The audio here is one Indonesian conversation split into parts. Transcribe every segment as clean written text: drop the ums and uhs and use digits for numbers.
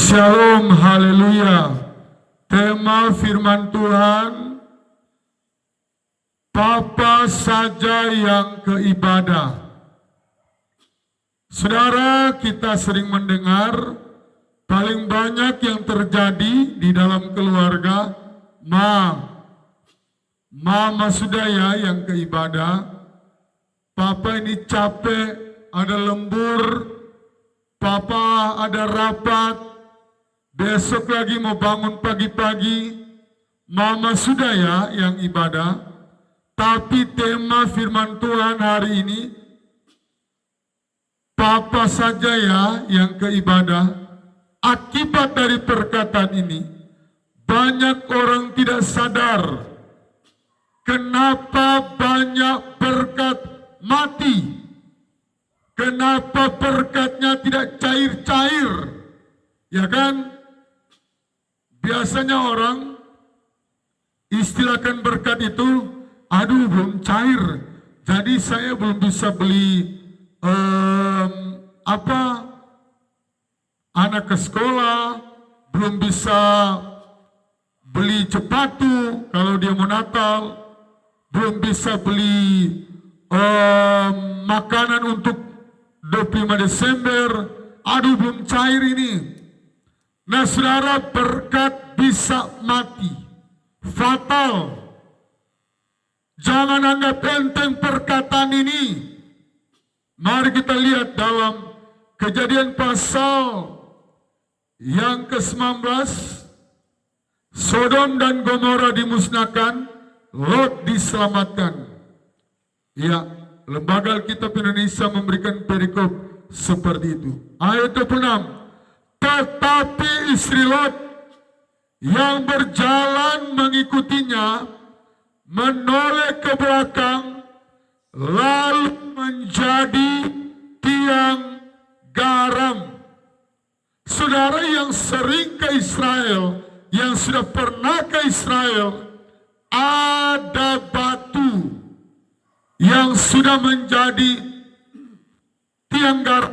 Shalom, haleluya. Tema firman Tuhan, Papa saja yang keibadah. Saudara, kita sering mendengar paling banyak yang terjadi di dalam keluarga, Mama sudah ya yang keibadah. Papa ini capek, ada lembur, Papa ada rapat, besok lagi mau bangun pagi-pagi, Mama sudah ya yang ibadah. Tapi tema firman Tuhan hari ini, Papa saja ya yang keibadah. Akibat dari perkataan ini, banyak orang tidak sadar kenapa banyak berkat mati. Kenapa berkatnya tidak cair-cair? Ya kan? Biasanya orang istilahkan berkat itu, aduh belum cair, jadi saya belum bisa beli anak ke sekolah, belum bisa beli sepatu kalau dia mau Natal, belum bisa beli makanan untuk 25 Desember, aduh belum cair ini. Nah saudara, berkat bisa mati, fatal. Jangan anggap enteng perkataan ini. Mari kita lihat dalam Kejadian pasal yang ke-19, Sodom dan Gomora dimusnahkan, Lot diselamatkan. Ya, Lembaga Alkitab Indonesia memberikan perikop seperti itu. Ayat 26. Tetapi istri Lot yang berjalan mengikutinya menoleh ke belakang, lalu menjadi tiang garam. Saudara yang sering ke Israel, yang sudah pernah ke Israel, ada batu yang sudah menjadi tiang garam,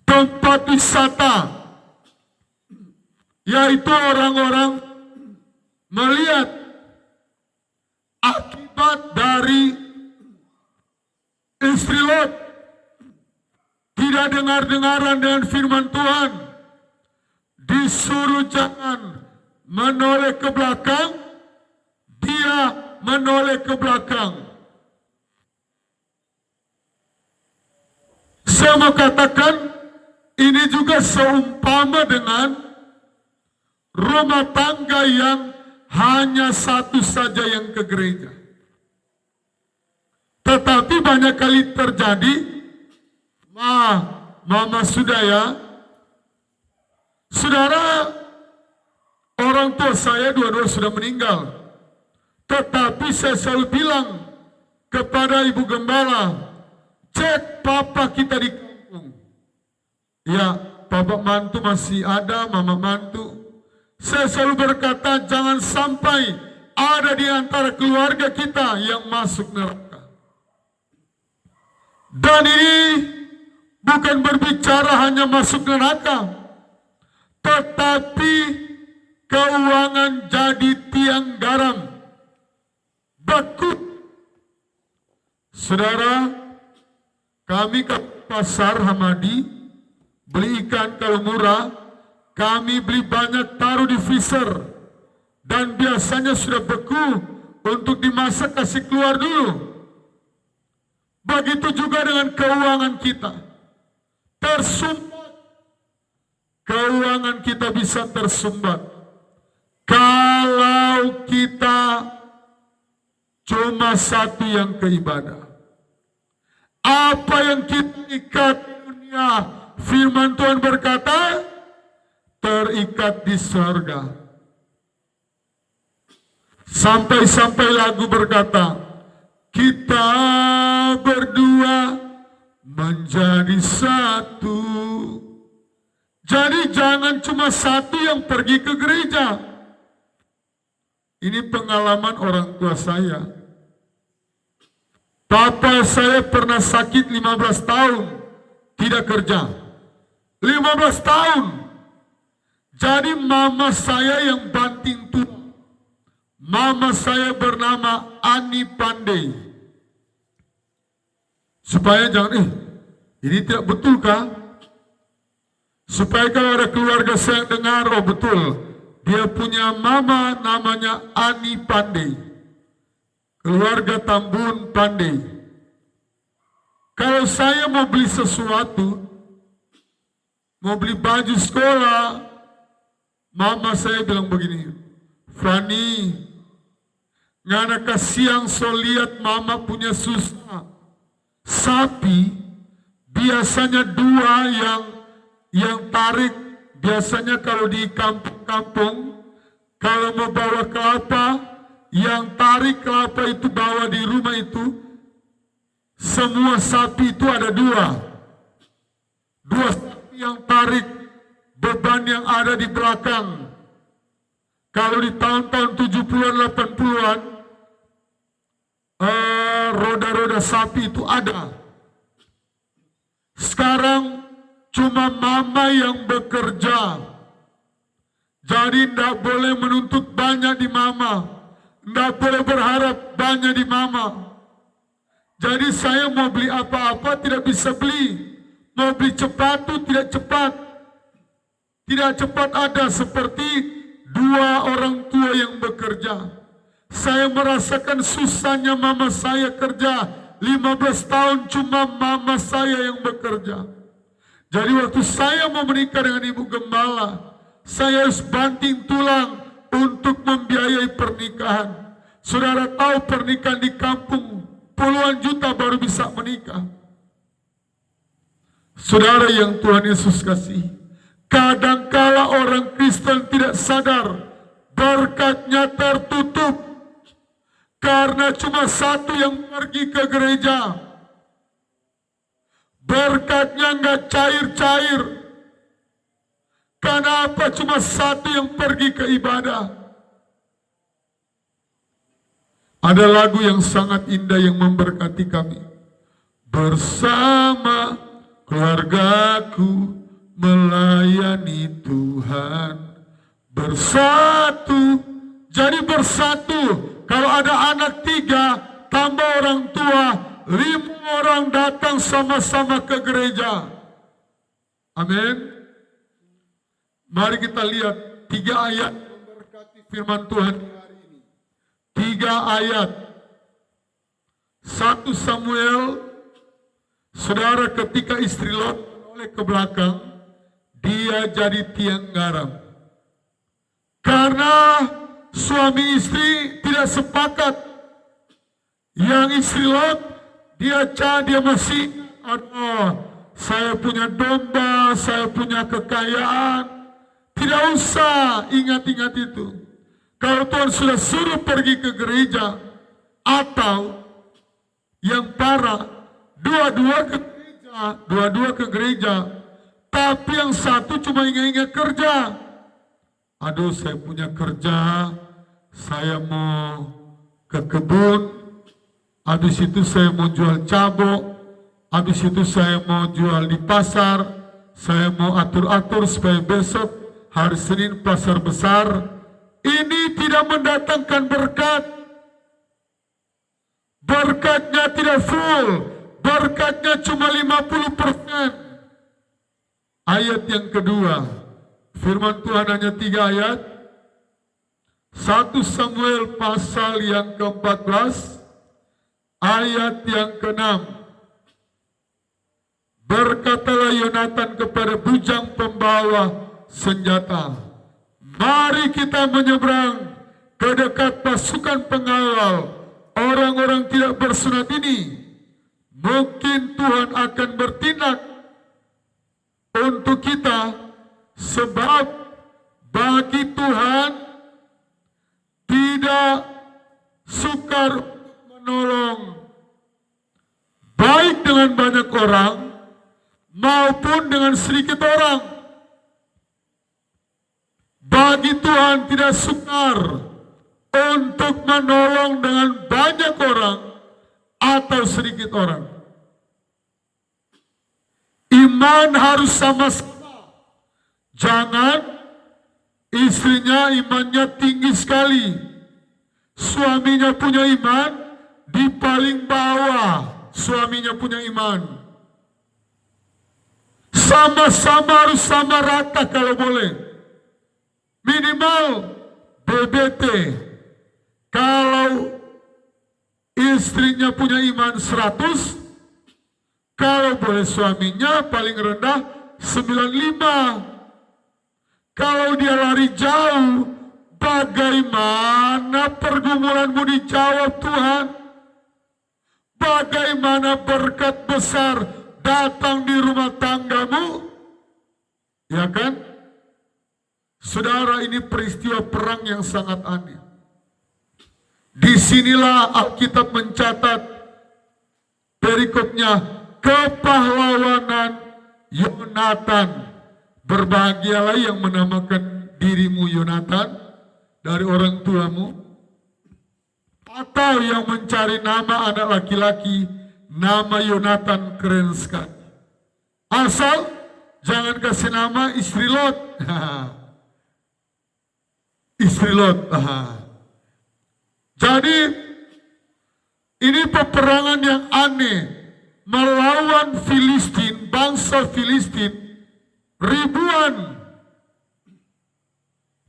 tempat wisata, yaitu orang-orang melihat akibat dari istri Lot tidak dengar-dengaran dengan firman Tuhan, disuruh jangan menoleh ke belakang, dia menoleh ke belakang. Saya mau katakan, ini juga seumpama dengan rumah tangga yang hanya satu saja yang ke gereja. Tetapi banyak kali terjadi, Mama sudah ya. Saudara, orang tua saya dua-dua sudah meninggal. Tetapi saya selalu bilang kepada Ibu Gembala, cek papa kita di kampung. Ya, papa mantu masih ada, mama mantu. Saya selalu berkata, jangan sampai ada di antara keluarga kita yang masuk neraka. Dan ini bukan berbicara hanya masuk neraka, tetapi keuangan jadi tiang garam, beku. Saudara, kami ke pasar Hamadi, beli ikan kalau murah, kami beli banyak taruh di freezer, dan biasanya sudah beku, untuk dimasak kasih keluar dulu. Begitu juga dengan keuangan kita, tersumbat. Keuangan kita bisa tersumbat kalau kita cuma satu yang keibadah. Apa yang kita ikat di dunia, firman Tuhan berkata, terikat di surga. Sampai-sampai lagu berkata, kita berdua menjadi satu. Jadi jangan cuma satu yang pergi ke gereja. Ini pengalaman orang tua saya. Papa saya pernah sakit 15 tahun, tidak kerja. 15 tahun. Jadi mama saya yang banting tulang. Mama saya bernama Ani Pandey. Supaya jangan, ini tidak betul kah? Supaya kalau ada keluarga saya yang dengar, oh betul, dia punya mama namanya Ani Pandey. Keluarga Tambun Pandey. Kalau saya mau beli sesuatu, mau beli baju sekolah, mama saya bilang begini, Fani, ngana kasiang so lihat mama punya susah. Sapi biasanya dua yang tarik. Biasanya kalau di kampung-kampung, kalau mau bawa kelapa, yang tarik kelapa itu bawa di rumah itu, semua sapi itu ada dua sapi yang tarik beban yang ada di belakang. Kalau di tahun-tahun 70-an, 80-an, roda-roda sapi itu ada. Sekarang cuma mama yang bekerja. Jadi tidak boleh menuntut banyak di mama. Tidak boleh berharap banyak di mama. Jadi saya mau beli apa-apa tidak bisa beli. Mau beli sepatu tidak cepat. Tidak cepat ada seperti dua orang tua yang bekerja. Saya merasakan susahnya mama saya kerja. 15 tahun cuma mama saya yang bekerja. Jadi waktu saya mau menikah dengan ibu gembala, saya harus banting tulang untuk membiayai pernikahan. Saudara tahu pernikahan di kampung puluhan juta baru bisa menikah. Saudara yang Tuhan Yesus kasih, kadangkala orang Kristen tidak sadar berkatnya tertutup karena cuma satu yang pergi ke gereja. Berkatnya nggak cair-cair. Kenapa cuma satu yang pergi ke ibadah? Ada lagu yang sangat indah yang memberkati kami. Bersama keluargaku melayani Tuhan. Bersatu, jadi bersatu. Kalau ada anak 3, tambah orang tua, 5 orang datang sama-sama ke gereja. Amin. Mari kita lihat 3 ayat memberkati firman Tuhan hari ini. 3 ayat. 1 Samuel, saudara, ketika istri Lot menoleh ke belakang, dia jadi tiang garam. Karena suami istri tidak sepakat. Yang istri Lot, dia masih, saya punya domba, saya punya kekayaan. Tidak usah ingat-ingat itu. Kalau Tuhan sudah suruh pergi ke gereja, atau yang parah, dua-dua ke gereja, tapi yang satu cuma ingat-ingat kerja. Aduh, saya punya kerja, saya mau ke kebun, habis itu saya mau jual cabok, habis itu saya mau jual di pasar, saya mau atur-atur supaya besok hari Senin pasar besar. Ini tidak mendatangkan berkat. Berkatnya tidak full. Berkatnya cuma 50%. Ayat yang kedua, firman Tuhan hanya 3 ayat. 1 Samuel pasal yang ke-14, ayat yang ke-6. Berkatalah Yonatan kepada bujang pembawa senjata, mari kita menyeberang ke dekat pasukan pengawal orang-orang tidak bersunat ini. Mungkin Tuhan akan bertindak untuk kita, sebab bagi Tuhan tidak sukar menolong, baik dengan banyak orang maupun dengan sedikit orang. Bagi Tuhan tidak sukar untuk menolong dengan banyak orang atau sedikit orang. Iman harus sama-sama. Jangan istrinya imannya tinggi sekali, suaminya punya iman di paling bawah, suaminya punya iman. Sama-sama harus sama rata kalau boleh. Minimal BBT. Kalau istrinya punya iman 100, kalau boleh suaminya paling rendah 95. Kalau dia lari jauh, bagaimana pergumulanmu dijawab Tuhan? Bagaimana berkat besar datang di rumah tanggamu? Ya kan? Saudara, ini peristiwa perang yang sangat aneh. Disinilah Alkitab mencatat perikopnya, kepahlawanan Yonatan. Berbahagialah yang menamakan dirimu Yonatan dari orang tuamu, atau yang mencari nama anak laki-laki, nama Yonatan keren sekali. Asal jangan kasih nama istri Lot. Istri Lot. Jadi ini peperangan yang aneh melawan Filistin, bangsa Filistin ribuan.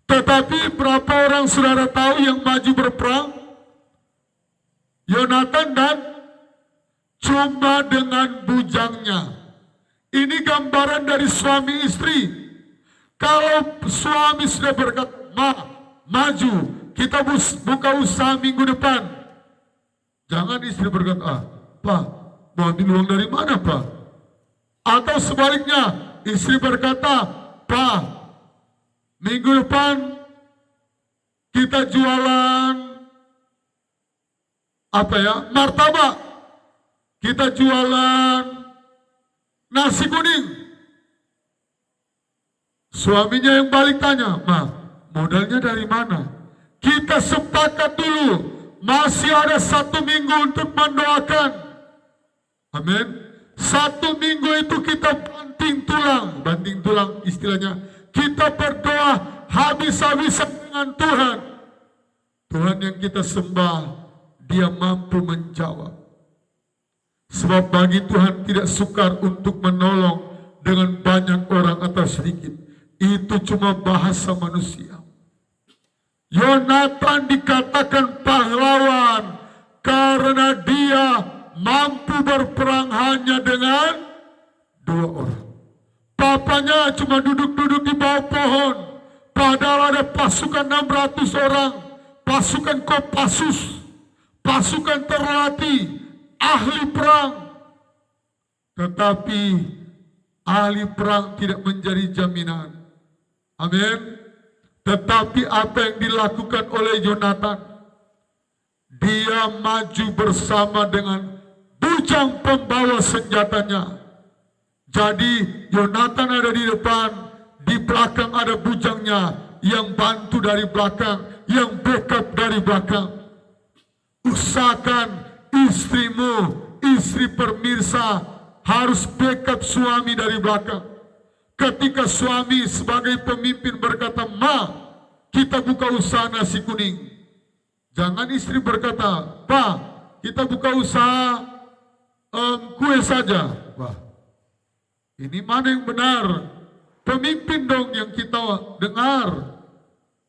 Tetapi berapa orang saudara tahu yang maju berperang? Yonatan dan cuma dengan bujangnya. Ini gambaran dari suami istri. Kalau suami sudah berkata, maju, kita buka usaha minggu depan. Jangan istri berkata, Pak, mau ambil uang dari mana Pak? Atau sebaliknya, istri berkata, Pak, minggu depan kita jualan martabak, kita jualan nasi kuning. Suaminya yang balik tanya, modalnya dari mana? Kita sepakat dulu, masih ada 1 minggu untuk mendoakan. Amin. 1 minggu itu kita banting tulang istilahnya. Kita berdoa habis-habisan dengan Tuhan. Tuhan yang kita sembah, Dia mampu menjawab. Sebab bagi Tuhan tidak sukar untuk menolong dengan banyak orang atau sedikit. Itu cuma bahasa manusia. Yonatan dikatakan pahlawan karena dia mampu berperang hanya dengan 2 orang. Papanya cuma duduk-duduk di bawah pohon, padahal ada pasukan 600 orang, pasukan Kopassus, pasukan terlatih, ahli perang. Tetapi ahli perang tidak menjadi jaminan. Amin. Tetapi apa yang dilakukan oleh Yonatan, dia maju bersama dengan bujang pembawa senjatanya. Jadi Yonatan ada di depan, di belakang ada bujangnya yang bantu dari belakang, yang backup dari belakang. Usahakan istrimu, istri pemirsa, harus backup suami dari belakang. Ketika suami sebagai pemimpin berkata, kita buka usaha nasi kuning. Jangan istri berkata, Pak, kita buka usaha kue saja. Wah, ini mana yang benar? Pemimpin dong yang kita dengar.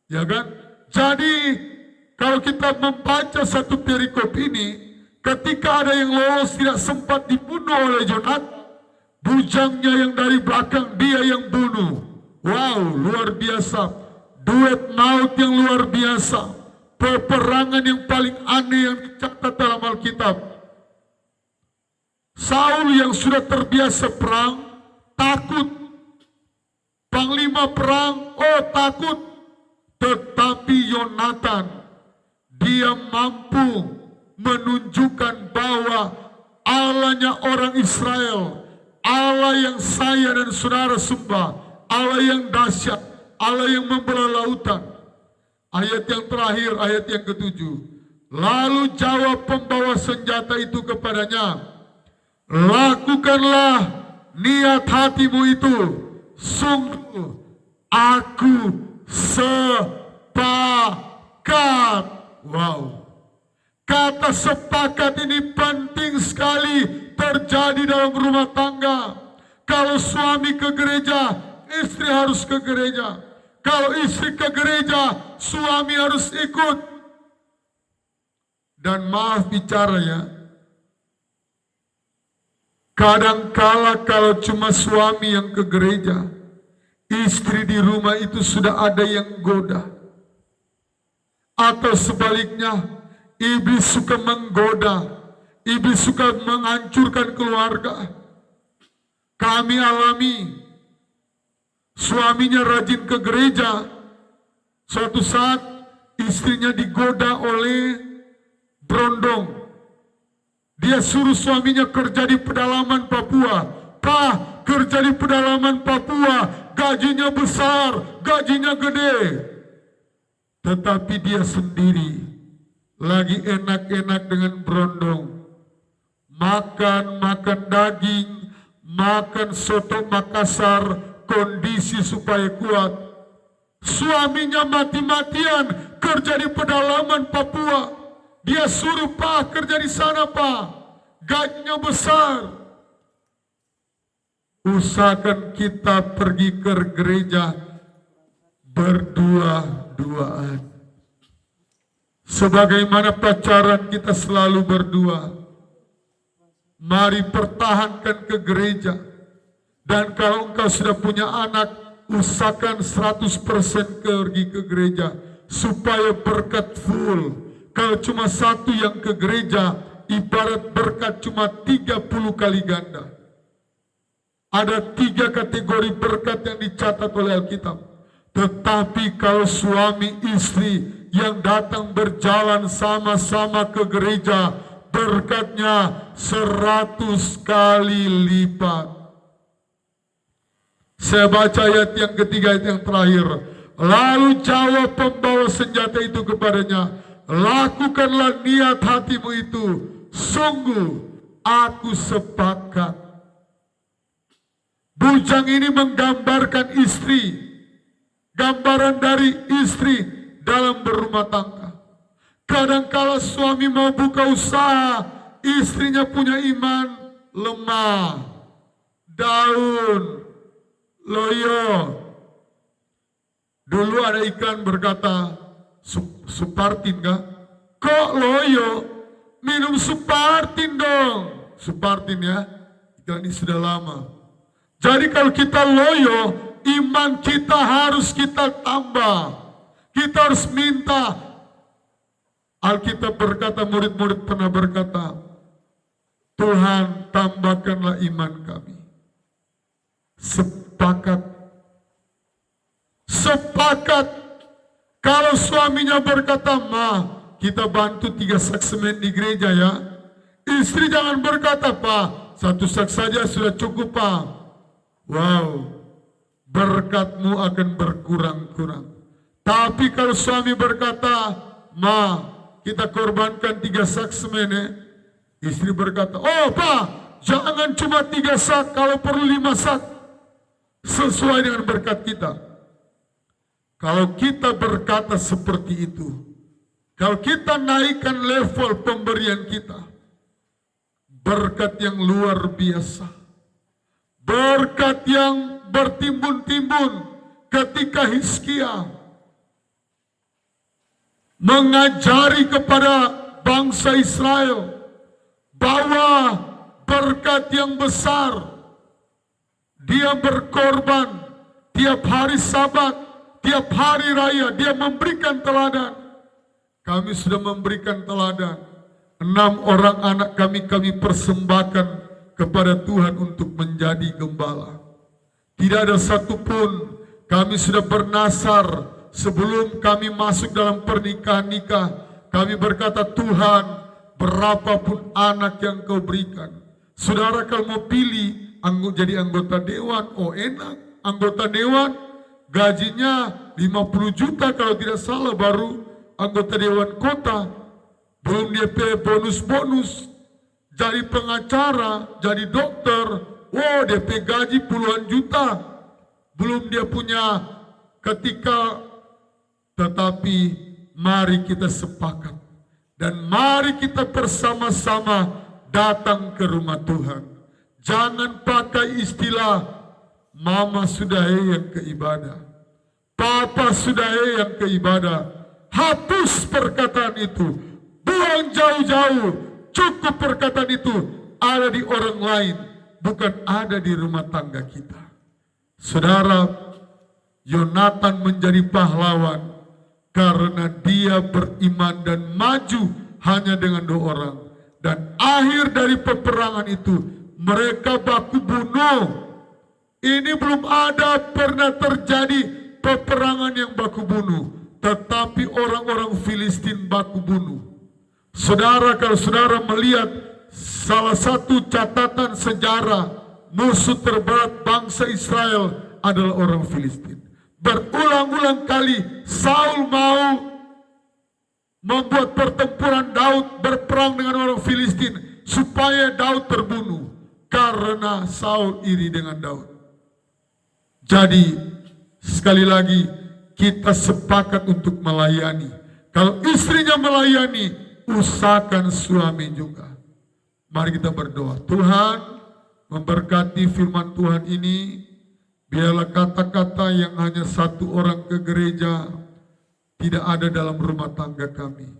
Ya kan? Jadi, kalau kita membaca satu perikop ini, ketika ada yang lolos tidak sempat dibunuh oleh Yonatan, bujangnya yang dari belakang dia yang bunuh. Wow, luar biasa. Duet maut yang luar biasa. Peperangan yang paling aneh yang dicatat dalam Alkitab. Saul yang sudah terbiasa perang, takut. Panglima perang, takut. Tetapi Yonatan, dia mampu menunjukkan bahwa Allahnya orang Israel, Allah yang saya dan saudara sembah, Allah yang dahsyat, Allah yang membelah lautan. Ayat yang terakhir, ayat yang ke-7. Lalu jawab pembawa senjata itu kepadanya, lakukanlah niat hatimu itu, sungguh Aku sepakat. Wow. Kata sepakat ini penting sekali terjadi dalam rumah tangga. Kalau suami ke gereja, istri harus ke gereja. Kalau istri ke gereja, suami harus ikut. Dan maaf bicara ya, kadangkala kalau cuma suami yang ke gereja, istri di rumah itu sudah ada yang goda. Atau sebaliknya, iblis suka menggoda, iblis suka menghancurkan keluarga. Kami alami, suaminya rajin ke gereja, suatu saat istrinya digoda oleh berondong. Dia suruh suaminya kerja di pedalaman Papua. Pak, kerja di pedalaman Papua, gajinya besar, gajinya gede. Tetapi dia sendiri lagi enak-enak dengan berondong. Makan daging, makan soto Makassar, kondisi supaya kuat. Suaminya mati-matian kerja di pedalaman Papua. Dia suruh, Pak, kerja di sana, Pak. Gajinya besar. Usahakan kita pergi ke gereja berdua-duaan. Sebagaimana pacaran kita selalu berdua. Mari pertahankan ke gereja. Dan kalau engkau sudah punya anak, usahakan 100% pergi ke gereja. Supaya berkat full. Kalau cuma satu yang ke gereja, ibarat berkat cuma 30 kali ganda. Ada 3 kategori berkat yang dicatat oleh Alkitab. Tetapi kalau suami istri yang datang berjalan sama-sama ke gereja, berkatnya 100 kali lipat. Saya baca ayat yang ketiga, ayat yang terakhir. Lalu jawab pembawa senjata itu kepadanya, lakukanlah niat hatimu itu, sungguh aku sepakat. Bujang ini menggambarkan istri, gambaran dari istri dalam berumah tangga. Kadangkala suami mau buka usaha, istrinya punya iman lemah, daun, loyo. Dulu ada iklan berkata, Supartin kah? Kok loyo? Minum Supartin dong. Supartin ya, iklan ini sudah lama. Jadi kalau kita loyo, iman kita harus kita tambah. Kita harus minta. Alkitab berkata, murid-murid pernah berkata, Tuhan tambahkanlah iman kami. Sepakat. Kalau suaminya berkata, Ma, kita bantu 3 saksemen di gereja ya. Istri jangan berkata, Pak, 1 sak saja sudah cukup, Pak. Wow, berkatmu akan berkurang-kurang. Tapi kalau suami berkata, Ma, kita korbankan 3 sak semen ya. Istri berkata, oh Pak, jangan cuma 3 sak, kalau perlu 5 sak. Sesuai dengan berkat kita. Kalau kita berkata seperti itu, kalau kita naikkan level pemberian kita, berkat yang luar biasa. Berkat yang bertimbun-timbun ketika Hizkia mengajari kepada bangsa Israel bahwa berkat yang besar, dia berkorban tiap hari Sabat, tiap hari raya, dia memberikan teladan. Kami sudah memberikan teladan. 6 orang anak kami persembahkan kepada Tuhan untuk menjadi gembala. Tidak ada satupun kami sudah bernasar sebelum kami masuk dalam pernikahan nikah. Kami berkata, Tuhan, berapapun anak yang kau berikan. Saudara kalau mau pilih jadi anggota dewan, oh enak. Anggota dewan gajinya 50 juta kalau tidak salah, baru anggota dewan kota. Belum dia bonus-bonus. Jadi pengacara, jadi dokter, wow DP gaji puluhan juta. Belum dia punya tetapi mari kita sepakat dan mari kita bersama-sama datang ke rumah Tuhan. Jangan pakai istilah mama sudah yang ke ibadah, papa sudah yang ke ibadah. Hapus perkataan itu, buang jauh-jauh. Cukup perkataan itu ada di orang lain, bukan ada di rumah tangga kita. Saudara, Yonatan menjadi pahlawan karena dia beriman dan maju hanya dengan 2 orang. Dan akhir dari peperangan itu, mereka baku bunuh. Ini belum ada pernah terjadi peperangan yang baku bunuh, tetapi orang-orang Filistin baku bunuh. Saudara, kalau saudara melihat salah satu catatan sejarah, musuh terberat bangsa Israel adalah orang Filistin. Berulang-ulang kali Saul mau membuat pertempuran Daud berperang dengan orang Filistin supaya Daud terbunuh karena Saul iri dengan Daud. Jadi sekali lagi kita sepakat untuk melayani. Kalau istrinya melayani, usahakan suami juga. Mari kita berdoa. Tuhan, memberkati firman Tuhan ini. Biarlah kata-kata yang hanya 1 orang ke gereja tidak ada dalam rumah tangga kami.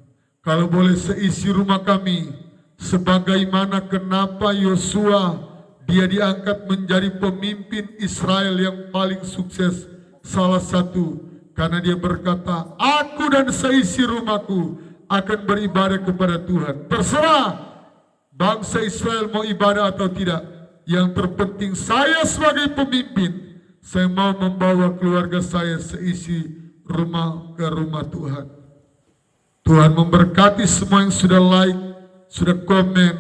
Kalau boleh seisi rumah kami, sebagaimana kenapa Yosua dia diangkat menjadi pemimpin Israel yang paling sukses. Salah satu karena dia berkata, aku dan seisi rumahku akan beribadah kepada Tuhan. Terserah bangsa Israel mau ibadah atau tidak. Yang terpenting saya sebagai pemimpin, saya mau membawa keluarga saya seisi rumah ke rumah Tuhan. Tuhan memberkati semua yang sudah like, sudah komen,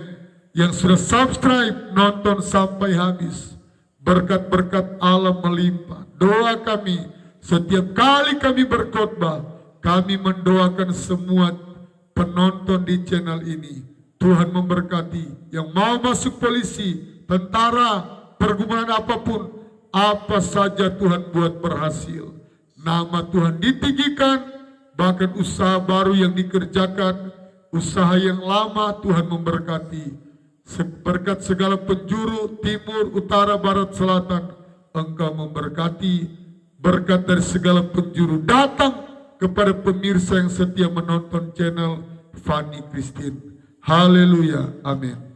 yang sudah subscribe, nonton sampai habis. Berkat-berkat Allah melimpah. Doa kami, setiap kali kami berkhotbah, kami mendoakan semua penonton di channel ini. Tuhan memberkati. Yang mau masuk polisi, tentara, pergumulan apapun, apa saja Tuhan buat berhasil. Nama Tuhan ditinggikan, bahkan usaha baru yang dikerjakan, usaha yang lama Tuhan memberkati. Berkat segala penjuru, timur, utara, barat, selatan, Engkau memberkati. Berkat dari segala penjuru datang kepada pemirsa yang setia menonton channel Fanny Christine. Haleluya, amin.